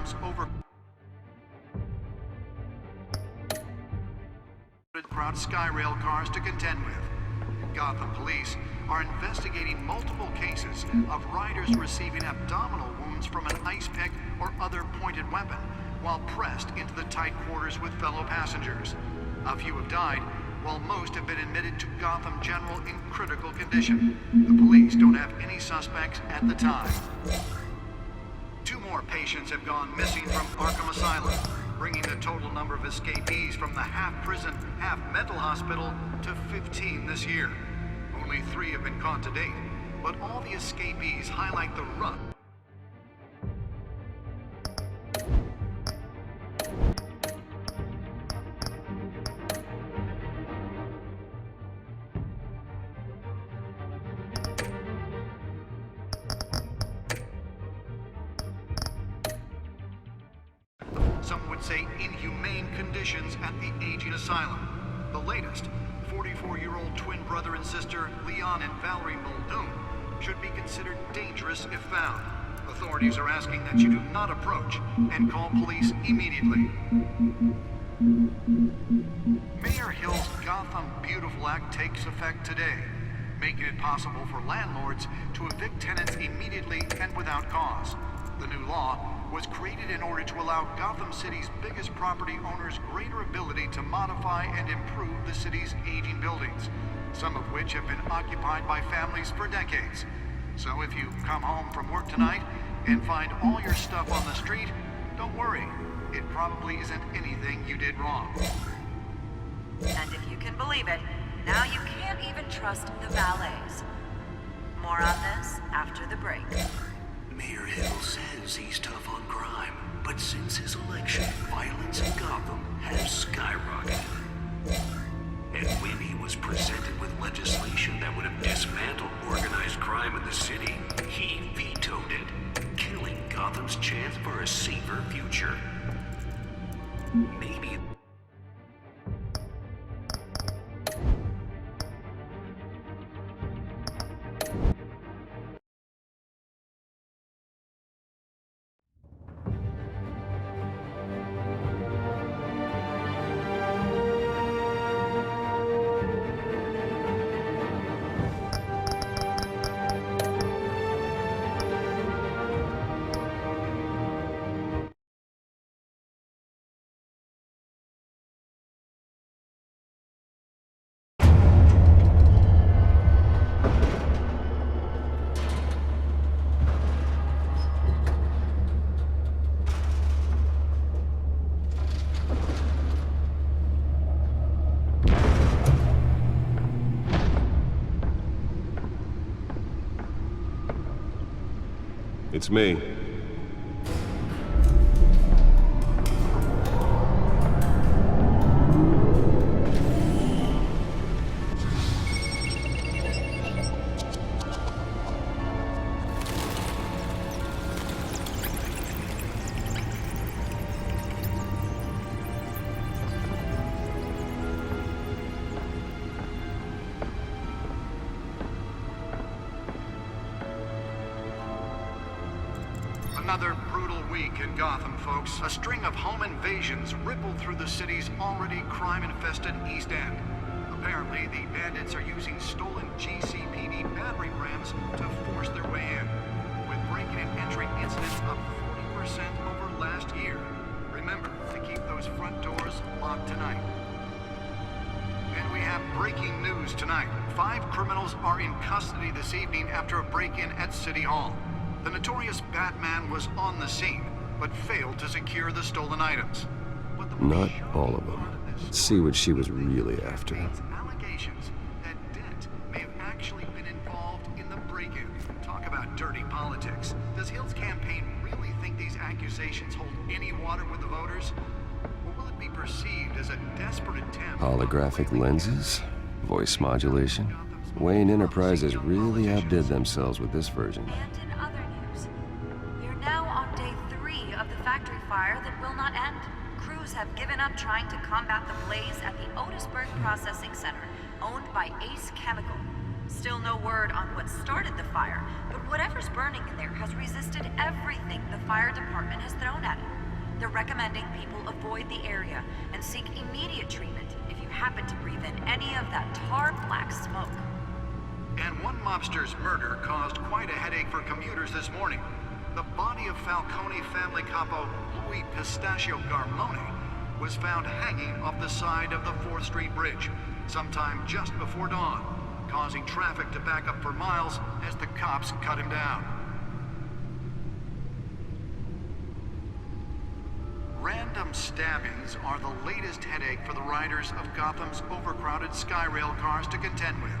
Gotham's crowd Skyrail cars to contend with. Gotham police are investigating multiple cases of riders receiving abdominal wounds from an ice pick or other pointed weapon while pressed into the tight quarters with fellow passengers. A few have died, while most have been admitted to Gotham General in critical condition. The police don't have any suspects at the time. 2 more patients have gone missing from Arkham Asylum, bringing the total number of escapees from the half-prison, half-mental hospital to 15 this year. Only 3 have been caught to date, but all the escapees highlight the rough. Some would say inhumane conditions at the aging asylum. The latest, 44-year-old twin brother and sister Leon and Valerie Muldoon, should be considered dangerous if found. Authorities are asking that you do not approach and call police immediately. Mayor Hill's Gotham Beautiful Act takes effect today, making it possible for landlords to evict tenants immediately and without cause. The new law was created in order to allow Gotham City's biggest property owners greater ability to modify and improve the city's aging buildings, some of which have been occupied by families for decades. So if you come home from work tonight and find all your stuff on the street, don't worry. It probably isn't anything you did wrong. And if you can believe it, now you can't even trust the valets. More on this after the break. Mayor Hill says he's tough on crime, but since his election, violence in Gotham has skyrocketed. And when he was presented with legislation that would have dismantled organized crime in the city, he vetoed it, killing Gotham's chance for a safer future. Maybe... It's me. Another brutal week in Gotham, folks. A string of home invasions rippled through the city's already crime-infested East End. Apparently, the bandits are using stolen GCPD battering rams to force their way in, with breaking and entering incidents up 40% over last year. Remember to keep those front doors locked tonight. And we have breaking news tonight. 5 criminals are in custody this evening after a break-in at City Hall. The notorious Batman was on the scene, but failed to secure the stolen items. Not all of them. Let's see what she was really after. Allegations that Dent may have actually been involved in the break-in. Talk about dirty politics. Does Hill's campaign really think these accusations hold any water with the voters? Or will it be perceived as a desperate attempt? Holographic lenses? Voice modulation? Wayne Enterprises really outdid themselves with this version. And in other news, we're now on day 3 of the factory fire that will not end. Crews have given up trying to combat the blaze at the Otisburg Processing Center, owned by Ace Chemical. Still no word on what started the fire, but whatever's burning in there has resisted everything the fire department has thrown at it. They're recommending people avoid the area and seek immediate treatment if you happen to breathe in any of that tar black smoke. And one mobster's murder caused quite a headache for commuters this morning. The body of Falcone family capo Louis Pistachio Garmone was found hanging off the side of the 4th Street Bridge sometime just before dawn, causing traffic to back up for miles as the cops cut him down. Random stabbings are the latest headache for the riders of Gotham's overcrowded Skyrail cars to contend with.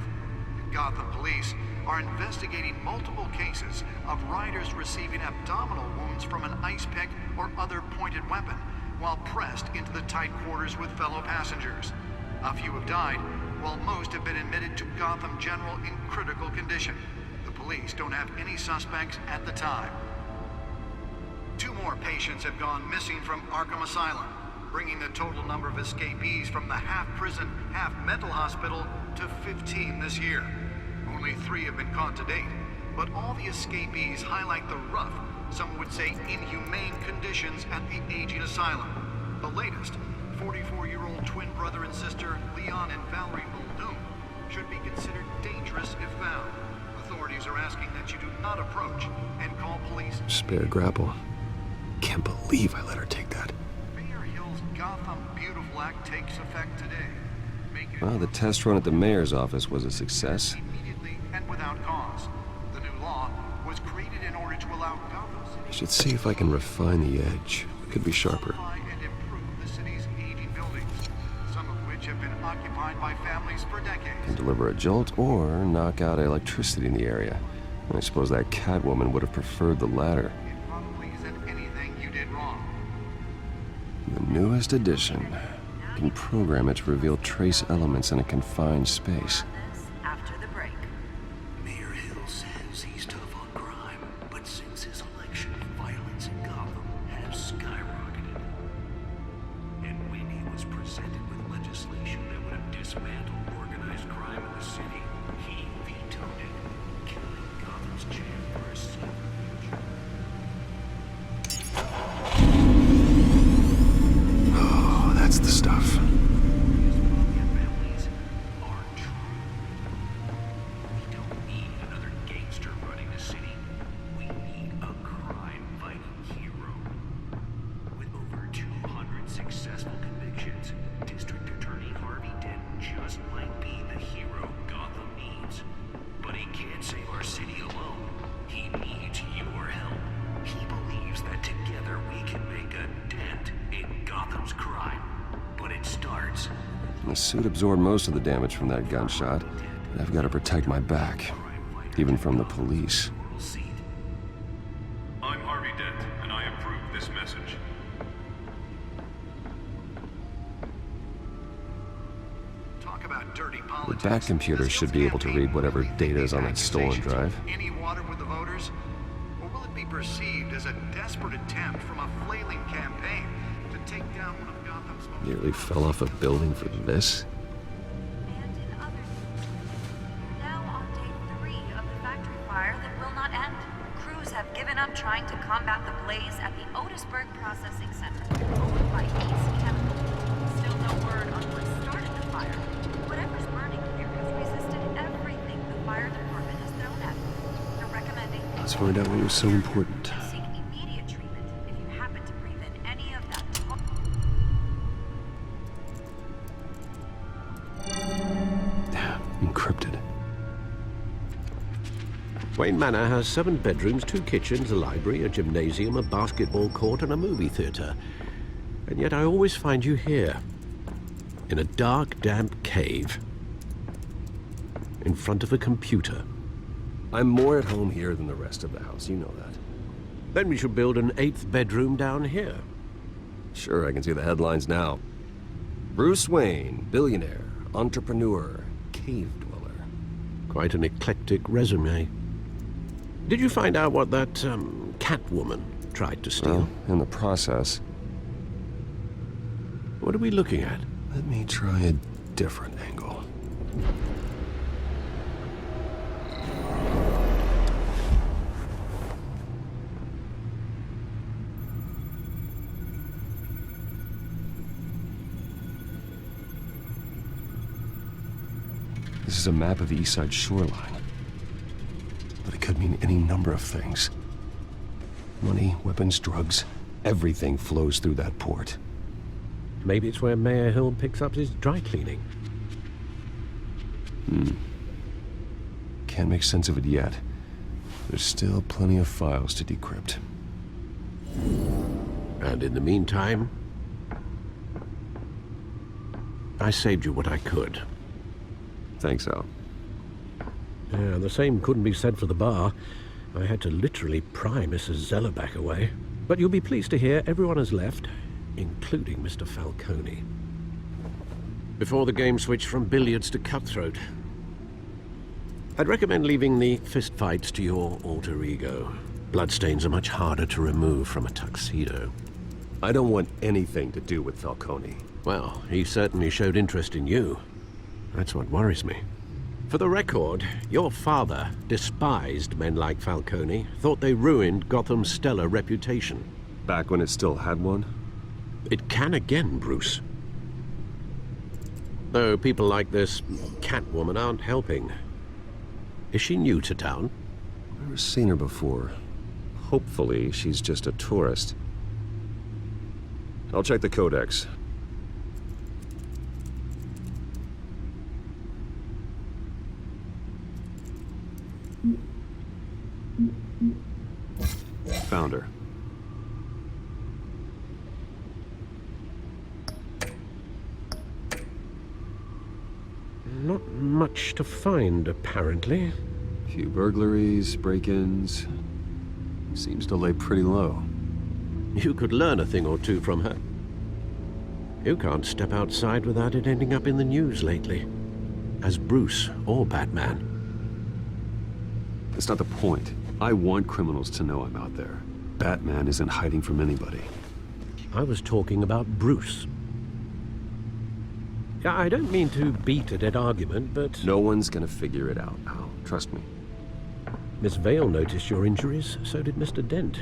Gotham police are investigating multiple cases of riders receiving abdominal wounds from an ice pick or other pointed weapon while pressed into the tight quarters with fellow passengers. A few have died, while most have been admitted to Gotham General in critical condition. The police don't have any suspects at the time. 2 more patients have gone missing from Arkham Asylum, bringing the total number of escapees from the half-prison, half-mental hospital to 15 this year. Only 3 have been caught to date, but all the escapees highlight the rough, some would say inhumane conditions at the aging asylum. The latest, 44-year-old twin brother and sister Leon and Valerie Muldoon, should be considered dangerous if found. Authorities are asking that you do not approach and call police. Spare grapple. Can't believe I let her take that. Mayor Hill's Gotham Beautiful Act takes effect today. Well, the test run at the mayor's office was a success. Immediately and without cause. The new law was created in order to allow Gotham City I should see if I can refine the edge. Could be sharper. to and improve the city's aging buildings, some of which have been occupied by families for decades. Can deliver a jolt or knock out electricity in the area. I suppose that Catwoman would have preferred the latter. It probably isn't anything you did wrong. The newest addition can program it to reveal trace elements in a confined space. This after the break. Mayor Hill says he's tough on crime, but since his election, violence in Gotham has skyrocketed. And when he was presented with legislation that would have dismantled organized crime in the city, he vetoed it, killing Gotham's chance for a safer future. Oh, that's the stuff. His mafia families are true. We don't need another gangster running the city. We need a crime-fighting hero. With over 200 successful convictions, District Attorney Harvey Dent just might be the hero Gotham needs. But he can't save our city alone. He needs your help. He believes that together we can make a dent in Gotham's crime. But it starts. The suit absorbed most of the damage from that gunshot. I've got to protect my back, even from the police. I'm Harvey Dent, and I approve this message. Talk about dirty The politics. back computer should be able to read whatever data is on that stolen drive. Any water with the voters? Or will it be perceived as a desperate attempt from a flailing campaign to take down one of Gotham's most... Nearly fell off a building for this. And in other news, we're now on day 3 of the factory fire that will not end. Crews have given up trying to combat the blaze at the Otisburg Processing Center, owned by Ace Chemical. Still no word on what started the fire. Whatever's burning here has resisted everything the fire department has thrown at it. They're recommending Let's find out what was so important. seek immediate treatment if you happen to breathe in any of that Encrypted. Wayne Manor has 7 bedrooms, 2 kitchens, a library, a gymnasium, a basketball court, and a movie theater. And yet I always find you here, in a dark, damp cave, in front of a computer. I'm more at home here than the rest of the house, you know that. Then we should build an 8th bedroom down here. Sure, I can see the headlines now. Bruce Wayne, billionaire, entrepreneur, cave dweller. Quite an eclectic resume. Did you find out what that, Catwoman tried to steal? Well, in the process, What are we looking at? let me try a different angle. This is a map of the east side shoreline. But it could mean any number of things. Money, weapons, drugs, everything flows through that port. Maybe it's where Mayor Hill picks up his dry cleaning. Can't make sense of it yet. There's still plenty of files to decrypt. And in the meantime, I saved you what I could. Thanks, Al. Yeah, the same couldn't be said for the bar. I had to literally pry Mrs. Zellerback away. But you'll be pleased to hear everyone has left, including Mr. Falcone. Before the game switched from billiards to cutthroat. I'd recommend leaving the fistfights to your alter ego. Bloodstains are much harder to remove from a tuxedo. I don't want anything to do with Falcone. Well, he certainly showed interest in you. That's what worries me. For the record, your father despised men like Falcone, thought they ruined Gotham's stellar reputation. Back when it still had one? It can again, Bruce. Though people like this Catwoman aren't helping. Is she new to town? Never seen her before. Hopefully, she's just a tourist. I'll check the codex. Found her. Not much to find, apparently. Few burglaries, break-ins. Seems to lay pretty low. You could learn a thing or two from her. You can't step outside without it ending up in the news lately. As Bruce or Batman. That's not the point. I want criminals to know I'm out there. Batman isn't hiding from anybody. I was talking about Bruce. Yeah, I don't mean to beat a dead argument, but... No one's gonna figure it out, Al. Trust me. Miss Vale noticed your injuries, so did Mr. Dent.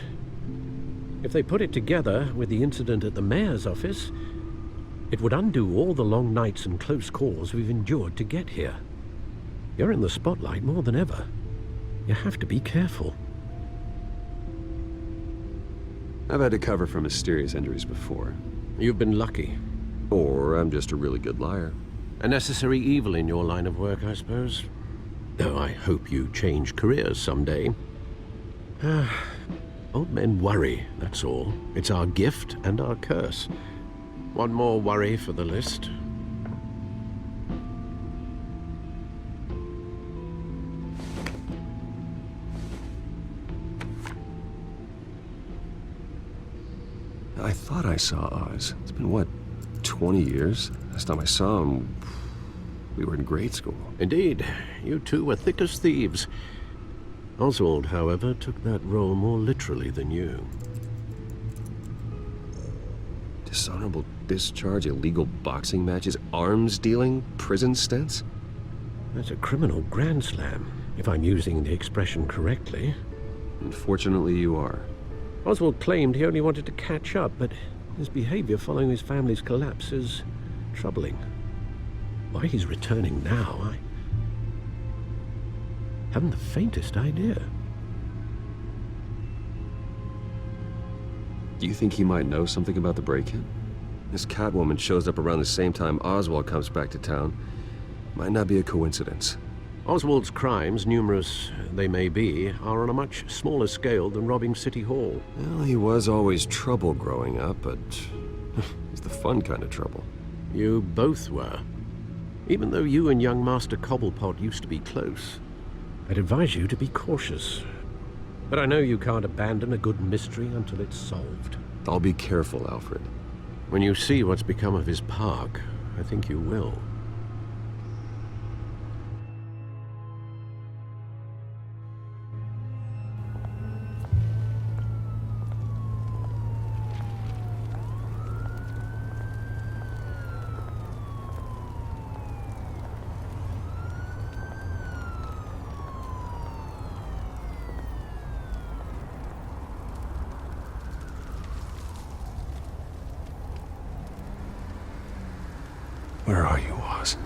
If they put it together with the incident at the mayor's office, it would undo all the long nights and close calls we've endured to get here. You're in the spotlight more than ever. You have to be careful. I've had to cover for mysterious injuries before. You've been lucky. Or I'm just a really good liar. A necessary evil in your line of work, I suppose. Though I hope you change careers someday. Old men worry, that's all. It's our gift and our curse. One more worry for the list. I thought I saw Oz. It's been, what, 20 years? Last time I saw him, we were in grade school. Indeed, you two were thick as thieves. Oswald, however, took that role more literally than you. Dishonorable discharge, illegal boxing matches, arms dealing, prison stints? That's a criminal grand slam, if I'm using the expression correctly. Unfortunately, you are. Oswald claimed he only wanted to catch up, but his behavior following his family's collapse is troubling. Why he's returning now, I haven't the faintest idea. Do you think he might know something about the break-in? This Catwoman shows up around the same time Oswald comes back to town. Might not be a coincidence. Oswald's crimes, numerous they may be, are on a much smaller scale than robbing City Hall. Well, he was always trouble growing up, but he's the fun kind of trouble. You both were. Even though you and young Master Cobblepot used to be close. I'd advise you to be cautious. But I know you can't abandon a good mystery until it's solved. I'll be careful, Alfred. When you see what's become of his park, I think you will. Where are you, Oz?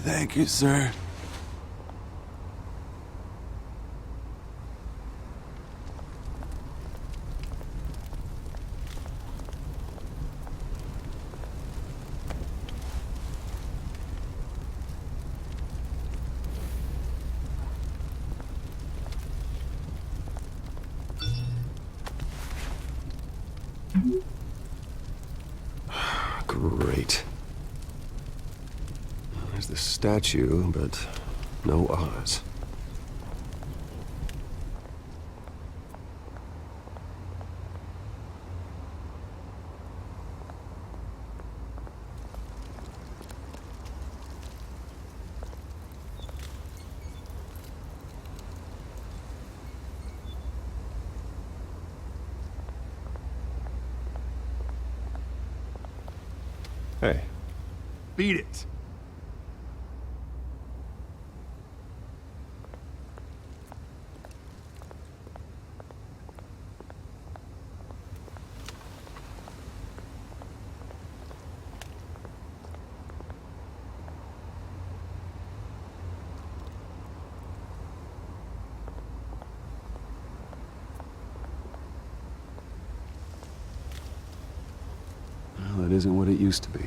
Thank you, sir. Great. There's the statue, but no Oz. Hey. Beat it. Well, it isn't what it used to be.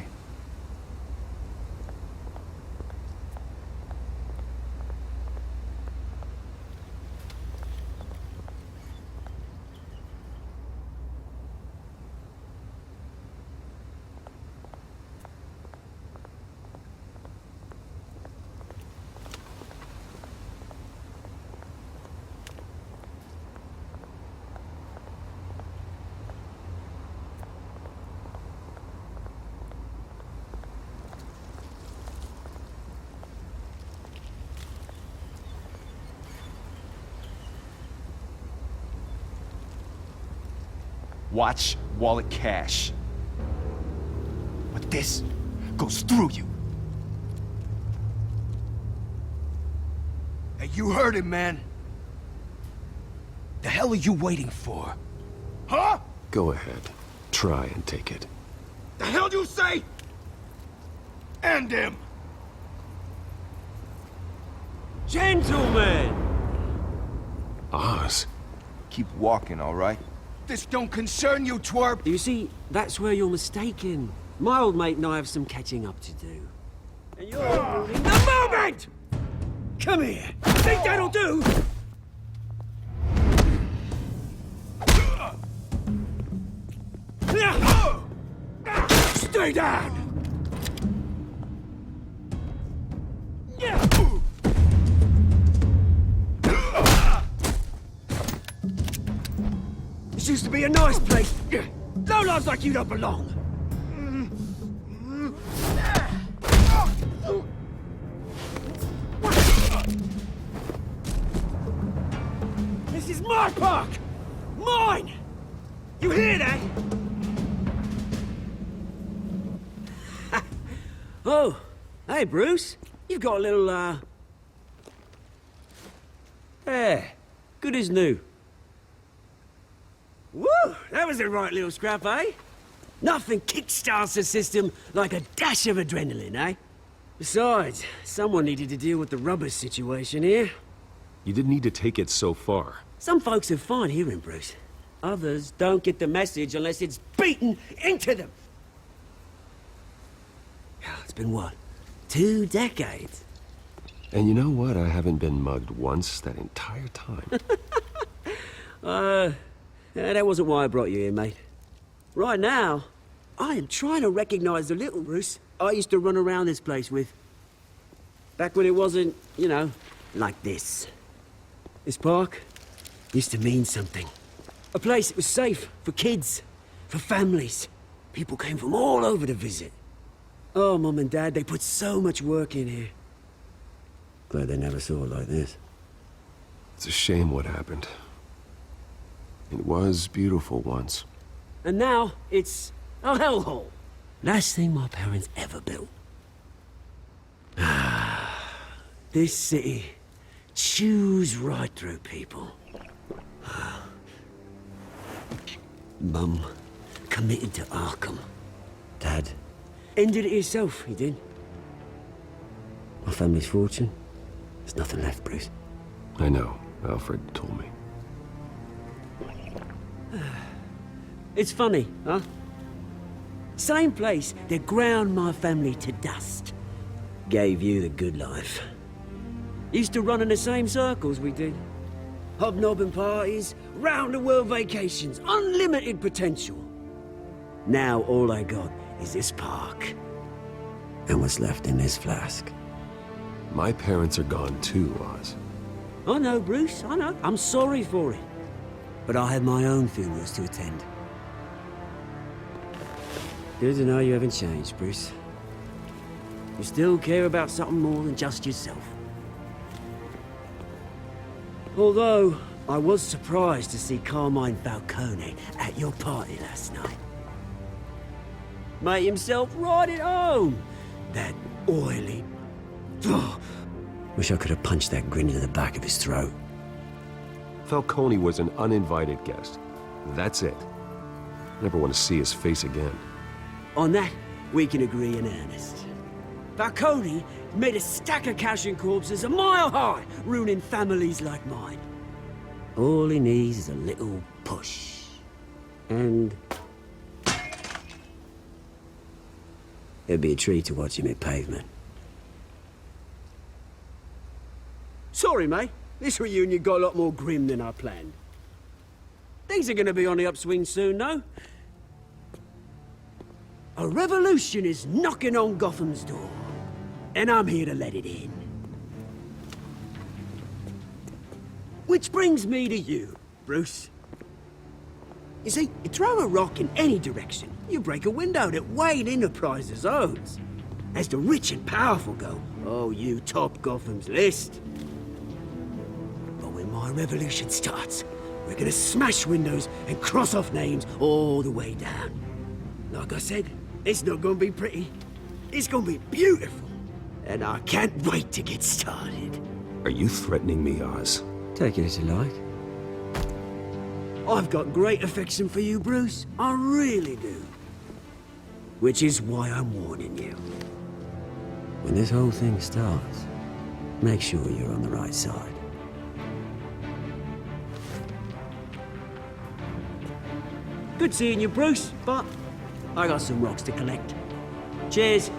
Watch wallet cash. But this goes through you. Hey, you heard him, man. The hell are you waiting for? Huh? Go ahead. Try and take it. The hell you say? End him! Gentlemen! Oz? Keep walking, all right? This don't concern you, twerp! You see, that's where you're mistaken. My old mate and I have some catching up to do. And you're ruining the moment! Come here! Think that'll do? Stay down! This used to be a nice place. Lowlifes like you don't belong. This is my park! Mine! You hear that? Oh, hey, Bruce. You've got a little, Yeah, good as new. Woo! That was a right little scrap, eh? Nothing kickstarts the system like a dash of adrenaline, eh? Besides, someone needed to deal with the rubber situation here. You didn't need to take it so far. Some folks are fine hearing, Bruce. Others don't get the message unless it's beaten into them. It's been what? 2 decades? And you know what? I haven't been mugged once that entire time. That wasn't why I brought you here, mate. Right now, I am trying to recognize the little Bruce I used to run around this place with. Back when it wasn't, you know, like this. This park used to mean something. A place that was safe for kids, for families. People came from all over to visit. Oh, Mum and Dad, they put so much work in here. Glad they never saw it like this. It's a shame what happened. It was beautiful once. And now, it's a hellhole. Last thing my parents ever built. This city chews right through people. Mum committed to Arkham. Dad ended it himself, he did. My family's fortune. There's nothing left, Bruce. I know. Alfred told me. It's funny, huh? Same place that ground my family to dust. Gave you the good life. Used to run in the same circles we did. Hobnobbing parties, round-the-world vacations, unlimited potential. Now all I got is this park. And what's left in this flask. My parents are gone too, Oz. I know, Bruce, I know. I'm sorry for it. But I have my own funerals to attend. Good to know you haven't changed, Bruce. You still care about something more than just yourself. Although, I was surprised to see Carmine Falcone at your party last night. Made himself right at home. That oily... Ugh. Wish I could have punched that grin into the back of his throat. Falcone was an uninvited guest. That's it. Never want to see his face again. On that, we can agree in earnest. Falcone made a stack of cash and corpses a mile high, ruining families like mine. All he needs is a little push. And... it'd be a treat to watch him hit pavement. Sorry, mate. This reunion got a lot more grim than I planned. Things are gonna be on the upswing soon, though. A revolution is knocking on Gotham's door. And I'm here to let it in. Which brings me to you, Bruce. You see, you throw a rock in any direction, you break a window that Wayne Enterprises owns. As the rich and powerful go, oh, you top Gotham's list. But when my revolution starts, we're gonna smash windows and cross off names all the way down. Like I said, it's not gonna be pretty. It's gonna be beautiful. And I can't wait to get started. Are you threatening me, Oz? Take it as you like. I've got great affection for you, Bruce. I really do. Which is why I'm warning you. When this whole thing starts, make sure you're on the right side. Good seeing you, Bruce, but I got some rocks to collect. Cheers.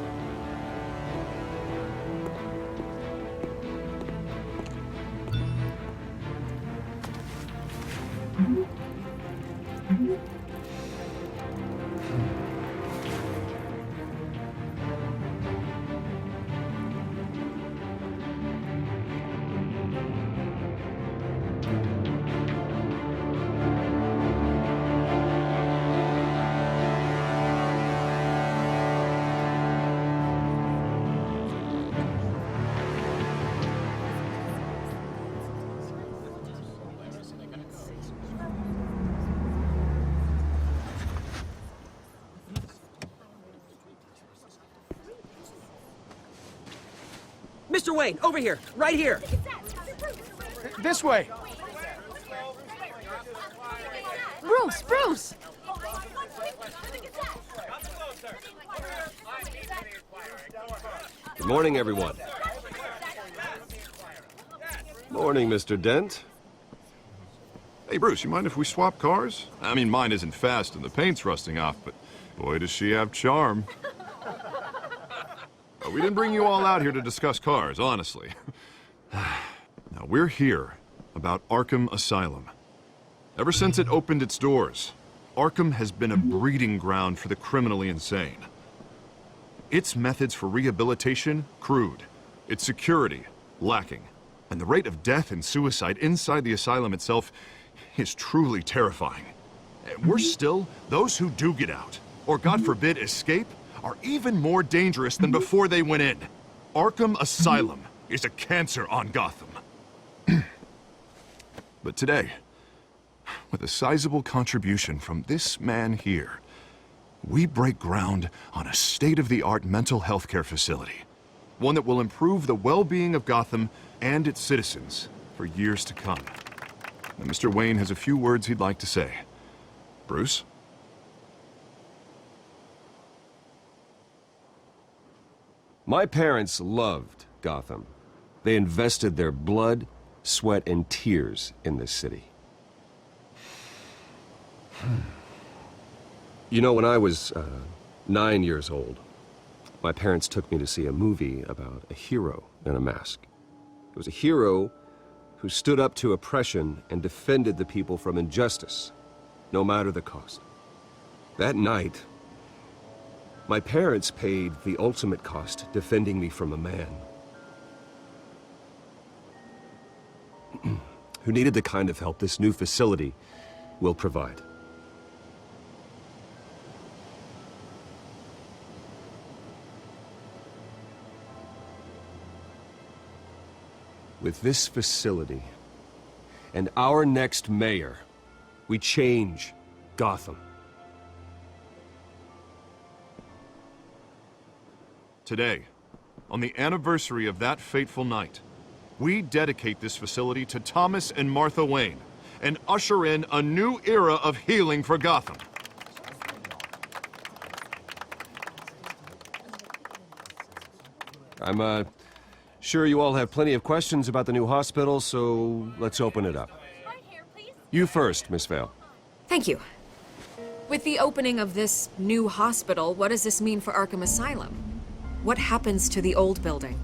Mr. Wayne, over here, right here. This way. Bruce! Good morning, everyone. Morning, Mr. Dent. Hey, Bruce, you mind if we swap cars? I mean, mine isn't fast and the paint's rusting off, but boy, does she have charm. We didn't bring you all out here to discuss cars, honestly. Now, we're here about Arkham Asylum. Ever since it opened its doors, Arkham has been a breeding ground for the criminally insane. Its methods for rehabilitation, crude. Its security, lacking. And the rate of death and suicide inside the asylum itself is truly terrifying. And worse still, those who do get out, or God forbid escape, are even more dangerous than before they went in. Arkham Asylum is a cancer on Gotham. But today, with a sizable contribution from this man here, we break ground on a state-of-the-art mental health care facility. One that will improve the well-being of Gotham and its citizens for years to come. Now, Mr. Wayne has a few words he'd like to say. Bruce? My parents loved Gotham. They invested their blood, sweat, and tears in this city. You know, when I was 9 years old, my parents took me to see a movie about a hero in a mask. It was a hero who stood up to oppression and defended the people from injustice, no matter the cost. That night, my parents paid the ultimate cost defending me from a man who needed the kind of help this new facility will provide. With this facility and our next mayor, we change Gotham. Today, on the anniversary of that fateful night, we dedicate this facility to Thomas and Martha Wayne and usher in a new era of healing for Gotham. I'm sure you all have plenty of questions about the new hospital, so let's open it up. You first, Miss Vale. Thank you. With the opening of this new hospital, what does this mean for Arkham Asylum? What happens to the old building?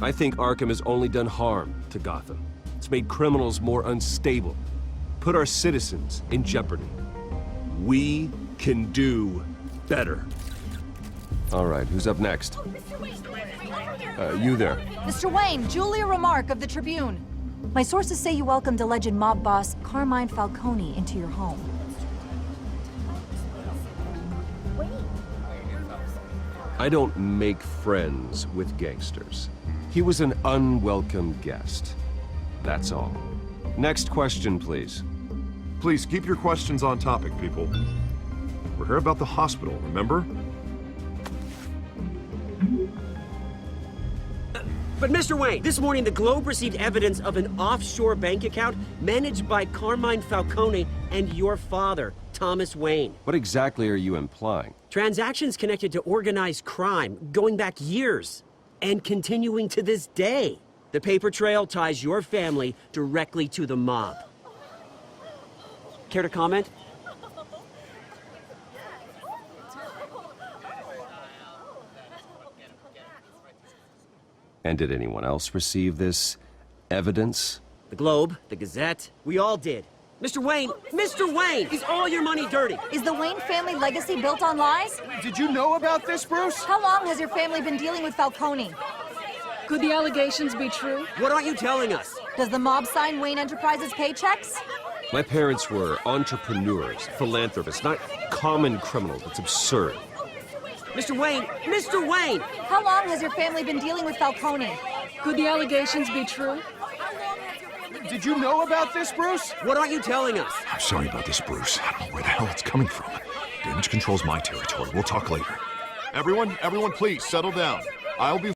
I think Arkham has only done harm to Gotham. It's made criminals more unstable, put our citizens in jeopardy. We can do better. All right, who's up next? You there. Mr. Wayne, Julia Remark of the Tribune. My sources say you welcomed alleged mob boss Carmine Falcone into your home. I don't make friends with gangsters. He was an unwelcome guest. That's all. Next question, please. Please keep your questions on topic, people. We're here about the hospital, remember? But Mr. Wayne, this morning the Globe received evidence of an offshore bank account managed by Carmine Falcone and your father, Thomas Wayne. What exactly are you implying? Transactions connected to organized crime going back years and continuing to this day. The paper trail ties your family directly to the mob. Care to comment? And did anyone else receive this evidence? The Globe, the Gazette, we all did. Mr. Wayne, is all your money dirty? Is the Wayne family legacy built on lies? Did you know about this, Bruce? How long has your family been dealing with Falcone? Could the allegations be true? What aren't you telling us? Does the mob sign Wayne Enterprises paychecks? My parents were entrepreneurs, philanthropists, not common criminals. It's absurd. Mr. Wayne! How long has your family been dealing with Falcone? Could the allegations be true? Did you know about this, Bruce? What aren't you telling us? I'm sorry about this, Bruce. I don't know where the hell it's coming from. Damage control's my territory. We'll talk later. Everyone, please settle down. I'll be